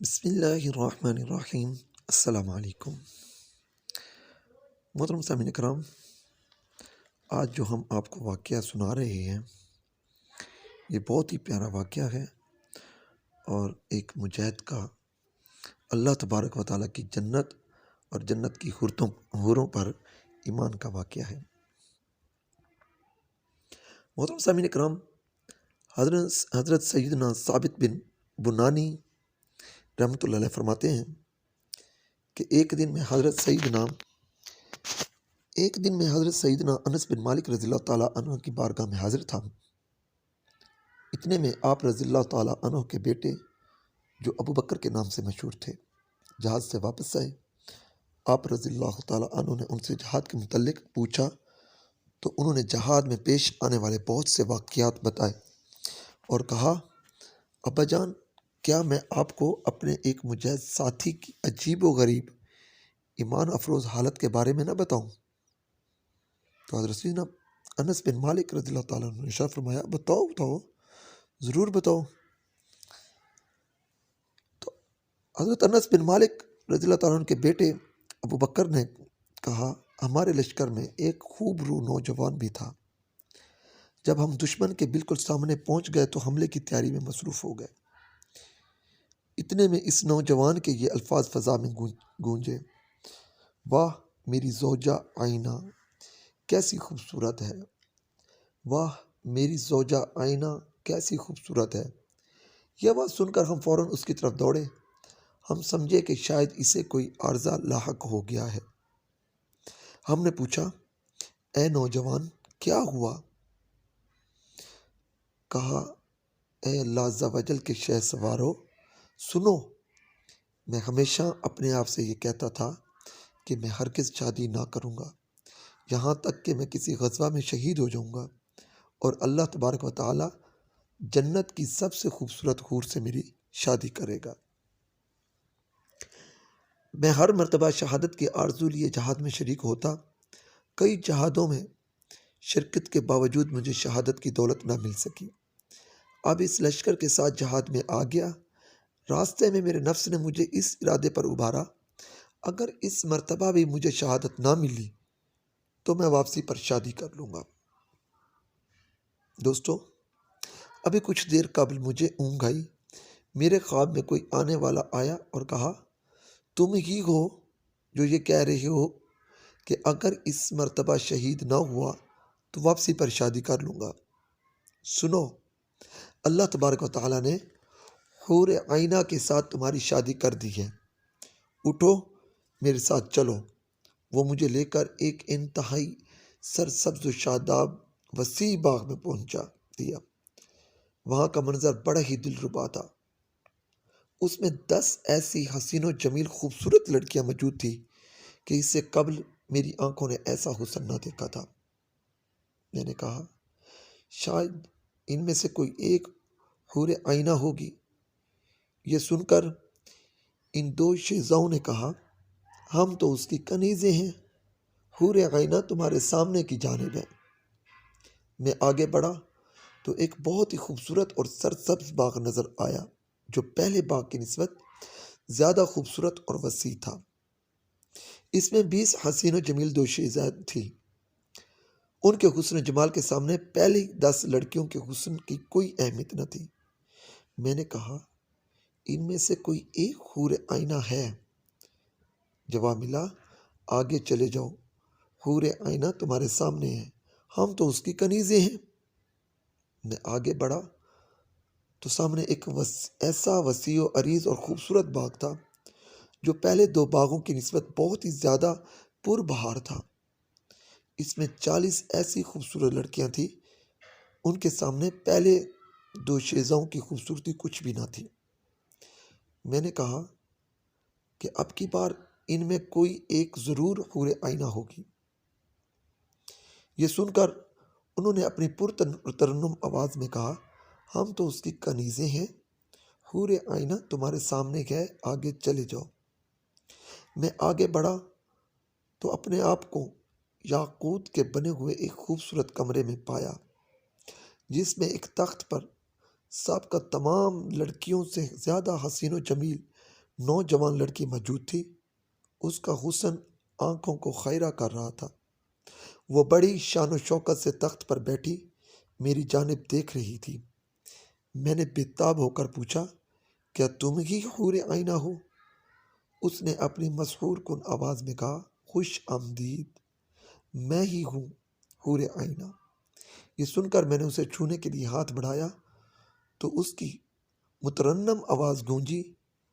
بسم اللہ الرحمن الرحیم۔ السلام علیکم محترم سامعین کرام، آج جو ہم آپ کو واقعہ سنا رہے ہیں یہ بہت ہی پیارا واقعہ ہے اور ایک مجاہد کا اللہ تبارک و تعالیٰ کی جنت اور جنت کی حوروں پر ایمان کا واقعہ ہے۔ محترم سامعین کرام، حضرت سیدنا ثابت بن بنانی رحمۃ اللہ علیہ فرماتے ہیں کہ ایک دن میں حضرت سیدنا انس بن مالک رضی اللہ تعالیٰ عنہ کی بارگاہ میں حاضر تھا۔ اتنے میں آپ رضی اللہ تعالیٰ عنہ کے بیٹے جو ابو بکر کے نام سے مشہور تھے جہاد سے واپس آئے۔ آپ رضی اللہ تعالیٰ عنہ نے ان سے جہاد کے متعلق پوچھا تو انہوں نے جہاد میں پیش آنے والے بہت سے واقعات بتائے اور کہا، ابا جان، کیا میں آپ کو اپنے ایک مجاہد ساتھی کی عجیب و غریب ایمان افروز حالت کے بارے میں نہ بتاؤں؟ تو حضرت سیدنا انس بن مالک رضی اللہ تعالیٰ عنہ نے ارشاد فرمایا، بتاؤ، ضرور بتاؤ۔ تو حضرت انس بن مالک رضی اللہ تعالیٰ عنہ کے بیٹے ابو بکر نے کہا، ہمارے لشکر میں ایک خوب روح نوجوان بھی تھا۔ جب ہم دشمن کے بالکل سامنے پہنچ گئے تو حملے کی تیاری میں مصروف ہو گئے۔ اتنے میں اس نوجوان کے یہ الفاظ فضا میں گونجے، واہ میری زوجہ آئینہ کیسی خوبصورت ہے، واہ میری زوجہ آئینہ کیسی خوبصورت ہے۔ یہ بات سن کر ہم فوراً اس کی طرف دوڑے۔ ہم سمجھے کہ شاید اسے کوئی عارضہ لاحق ہو گیا ہے۔ ہم نے پوچھا، اے نوجوان کیا ہوا؟ کہا، اے اللہ عز و جل کے شہ سوارو، سنو، میں ہمیشہ اپنے آپ سے یہ کہتا تھا کہ میں ہرگز شادی نہ کروں گا یہاں تک کہ میں کسی غزوہ میں شہید ہو جاؤں گا اور اللہ تبارک و تعالیٰ جنت کی سب سے خوبصورت حور سے میری شادی کرے گا۔ میں ہر مرتبہ شہادت کی آرزو لیے جہاد میں شریک ہوتا۔ کئی جہادوں میں شرکت کے باوجود مجھے شہادت کی دولت نہ مل سکی۔ اب اس لشکر کے ساتھ جہاد میں آ گیا۔ راستے میں میرے نفس نے مجھے اس ارادے پر ابھارا، اگر اس مرتبہ بھی مجھے شہادت نہ ملی تو میں واپسی پر شادی کر لوں گا۔ دوستو، ابھی کچھ دیر قبل مجھے اونگ آئی۔ میرے خواب میں کوئی آنے والا آیا اور کہا، تم ہی ہو جو یہ کہہ رہے ہو کہ اگر اس مرتبہ شہید نہ ہوا تو واپسی پر شادی کر لوں گا۔ سنو، اللہ تبارک و تعالیٰ نے حور عینہ کے ساتھ تمہاری شادی کر دی ہے۔ اٹھو، میرے ساتھ چلو۔ وہ مجھے لے کر ایک انتہائی سرسبز و شاداب وسیع باغ میں پہنچا دیا۔ وہاں کا منظر بڑا ہی دلربا تھا۔ اس میں 10 ایسی حسین و جمیل خوبصورت لڑکیاں موجود تھیں کہ اس سے قبل میری آنکھوں نے ایسا حسن نہ دیکھا تھا۔ میں نے کہا، شاید ان میں سے کوئی ایک حور عینہ ہوگی۔ یہ سن کر ان 2 شہزاؤں نے کہا، ہم تو اس کی کنیزیں ہیں، حور عینہ تمہارے سامنے کی جانب ہے۔ میں آگے بڑھا تو ایک بہت ہی خوبصورت اور سرسبز باغ نظر آیا جو پہلے باغ کی نسبت زیادہ خوبصورت اور وسیع تھا۔ اس میں 20 حسین و جمیل 2 شہزاد تھی۔ ان کے حسن و جمال کے سامنے پہلی 10 لڑکیوں کے حسن کی کوئی اہمیت نہ تھی۔ میں نے کہا، ان میں سے کوئی ایک حور عینہ ہے؟ جواب ملا، آگے چلے جاؤ، حور عینہ تمہارے سامنے ہے، ہم تو اس کی کنیزیں ہیں۔ میں آگے بڑھا تو سامنے ایک ایسا وسیع و عریض اور خوبصورت باغ تھا جو پہلے 2 باغوں کی نسبت بہت ہی زیادہ پر بہار تھا۔ اس میں 40 ایسی خوبصورت لڑکیاں تھیں، ان کے سامنے پہلے 2 شہزاؤں کی خوبصورتی کچھ بھی نہ تھی۔ میں نے کہا کہ اب کی بار ان میں کوئی ایک ضرور حور عینہ ہوگی۔ یہ سن کر انہوں نے اپنی پرترنم آواز میں کہا، ہم تو اس کی کنیزیں ہیں، حور عینہ تمہارے سامنے ہے، آگے چلے جاؤ۔ میں آگے بڑھا تو اپنے آپ کو یاقوت کے بنے ہوئے ایک خوبصورت کمرے میں پایا جس میں ایک تخت پر سابقہ تمام لڑکیوں سے زیادہ حسین و جمیل نوجوان لڑکی موجود تھی۔ اس کا حسن آنکھوں کو خیرہ کر رہا تھا۔ وہ بڑی شان و شوکت سے تخت پر بیٹھی میری جانب دیکھ رہی تھی۔ میں نے بےتاب ہو کر پوچھا، کیا تم ہی حور عینہ ہو؟ اس نے اپنی مسحور کن آواز میں کہا، خوش آمدید، میں ہی ہوں حور عینہ۔ یہ سن کر میں نے اسے چھونے کے لیے ہاتھ بڑھایا تو اس کی مترنم آواز گونجی،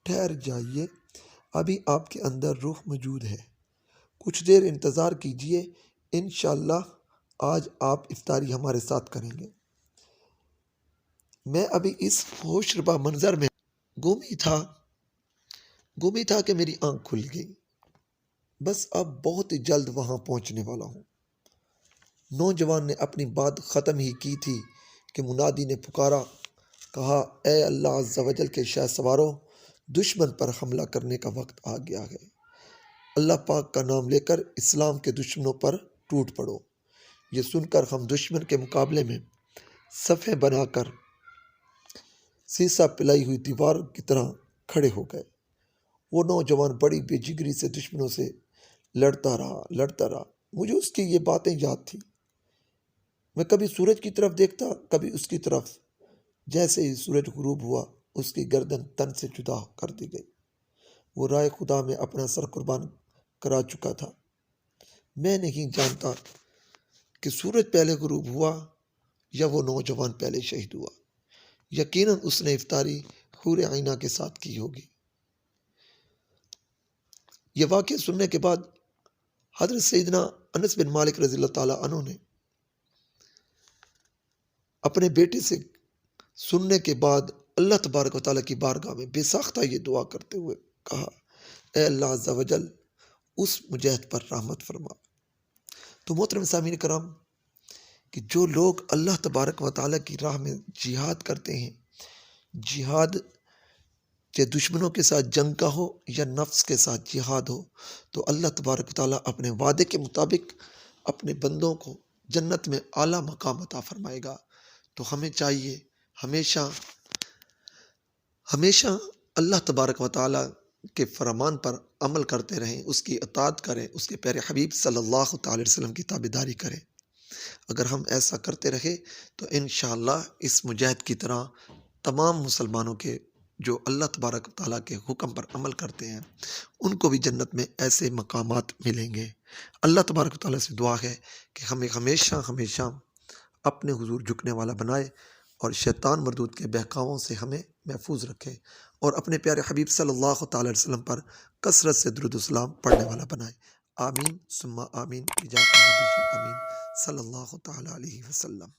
ٹھہر جائیے، ابھی آپ کے اندر روح موجود ہے، کچھ دیر انتظار کیجیے، انشاءاللہ آج آپ افطاری ہمارے ساتھ کریں گے۔ میں ابھی اس ہوش ربا منظر میں گمی تھا کہ میری آنکھ کھل گئی۔ بس اب بہت ہی جلد وہاں پہنچنے والا ہوں۔ نوجوان نے اپنی بات ختم ہی کی تھی کہ منادی نے پکارا، کہا، اے اللہ عز و جل کے شہ سواروں، دشمن پر حملہ کرنے کا وقت آ گیا ہے۔ اللہ پاک کا نام لے کر اسلام کے دشمنوں پر ٹوٹ پڑو۔ یہ سن کر ہم دشمن کے مقابلے میں صفیں بنا کر سیسا پلائی ہوئی دیوار کی طرح کھڑے ہو گئے۔ وہ نوجوان بڑی بے جگری سے دشمنوں سے لڑتا رہا۔ مجھے اس کی یہ باتیں یاد تھیں۔ میں کبھی سورج کی طرف دیکھتا، کبھی اس کی طرف۔ جیسے ہی سورج غروب ہوا، اس کی گردن تن سے جدا کر دی گئی۔ وہ رائے خدا میں اپنا سر قربان کرا چکا تھا۔ میں نہیں جانتا کہ سورج پہلے غروب ہوا یا وہ نوجوان پہلے شہید ہوا۔ یقیناً اس نے افطاری حور عینہ کے ساتھ کی ہوگی۔ یہ واقعہ سننے کے بعد حضرت سیدنا انس بن مالک رضی اللہ تعالیٰ عنہ نے اپنے بیٹے سے سننے کے بعد اللہ تبارک و تعالیٰ کی بارگاہ میں بے ساختہ یہ دعا کرتے ہوئے کہا، اے اللہ عز و جل اس مجاہد پر رحمت فرما۔ تو محترم سامعین کرام، کہ جو لوگ اللہ تبارک و تعالیٰ کی راہ میں جہاد کرتے ہیں، جہاد چاہے دشمنوں کے ساتھ جنگ کا ہو یا نفس کے ساتھ جہاد ہو، تو اللہ تبارک و تعالیٰ اپنے وعدے کے مطابق اپنے بندوں کو جنت میں اعلیٰ مقام عطا فرمائے گا۔ تو ہمیں چاہیے ہمیشہ اللہ تبارک و تعالیٰ کے فرمان پر عمل کرتے رہیں، اس کی اطاعت کریں، اس کے پیارے حبیب صلی اللہ تعالی وسلم کی تابعداری کریں۔ اگر ہم ایسا کرتے رہے تو انشاءاللہ اس مجاہد کی طرح تمام مسلمانوں کے جو اللہ تبارک و تعالیٰ کے حکم پر عمل کرتے ہیں، ان کو بھی جنت میں ایسے مقامات ملیں گے۔ اللہ تبارک و تعالیٰ سے دعا ہے کہ ہمیں ہمیشہ اپنے حضور جھکنے والا بنائے اور شیطان مردود کے بہکاووں سے ہمیں محفوظ رکھے، اور اپنے پیارے حبیب صلی اللہ تعالی علیہ وسلم پر کثرت سے درود و سلام پڑھنے والا بنائے۔ آمین ثم آمین بجاہ النبی امین صلی اللہ تعالی علیہ وسلم۔